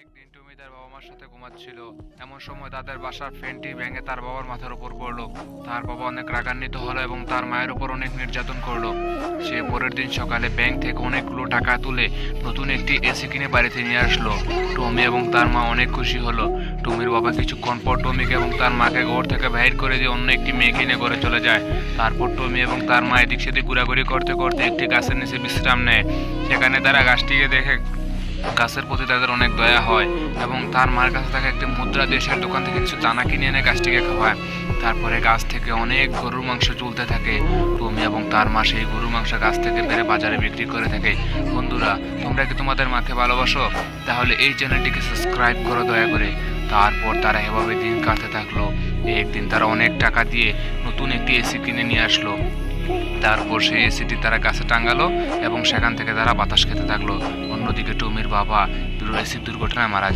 একদিন টুমি তার বাবা মার সাথে ঘুমাচ্ছিল। এমন সময় তাদের বাসার ফ্যানটি ভেঙে তার বাবার মাথার উপর পড়লো। তার বাবা অনেক রাগান্বিত হলো এবং তার মায়ের উপর অনেক নির্যাতন করলো। সে পরের দিন সকালে ব্যাংক থেকে অনেকগুলো টাকা তুলে নতুন একটি এসি কিনে বাড়িতে নিয়ে আসলো। টমি এবং তার মা অনেক খুশি হলো। টমির বাবা কিছুক্ষণ পর টমিকে এবং তার মাকে ঘর থেকে বাইর করে দিয়ে অন্য একটি মেয়ে কিনে ঘরে চলে যায়। তারপর টমি এবং তার মা এদিক সেদিক ঘোরাঘুরি করতে করতে একটি গাছের নিচে বিশ্রাম নেয়। সেখানে তারা গাছটিকে দেখে গাছের প্রতি তাদের অনেক দয়া হয় এবং তার মার কাছে থাকা একটি মুদ্রা দেশের দোকান থেকে কিছু দানা কিনে এনে গাছটিকে খাওয়ায়। তারপরে গাছ থেকে অনেক গরুর মাংস চলতে থাকে। টমি এবং তার মা সেই গরুর মাংস গাছ থেকে পেরে বাজারে বিক্রি করে থাকে। বন্ধুরা, তোমরা কি তোমাদের মাকে ভালোবাসো? তাহলে এই চ্যানেলটিকে সাবস্ক্রাইব করো দয়া করে। তারপর তারা এভাবে দিন কাটতে থাকলো। একদিন তারা অনেক টাকা দিয়ে নতুন একটি এসি কিনে নিয়ে আসলো। তারপর সেই এসিটি তারা গাছে টাঙ্গালো এবং সেখান থেকে তারা বাতাস খেতে থাকলো। অন্যদিকে টমির বাবা এসির দুর্ঘটনায় মারা যায়।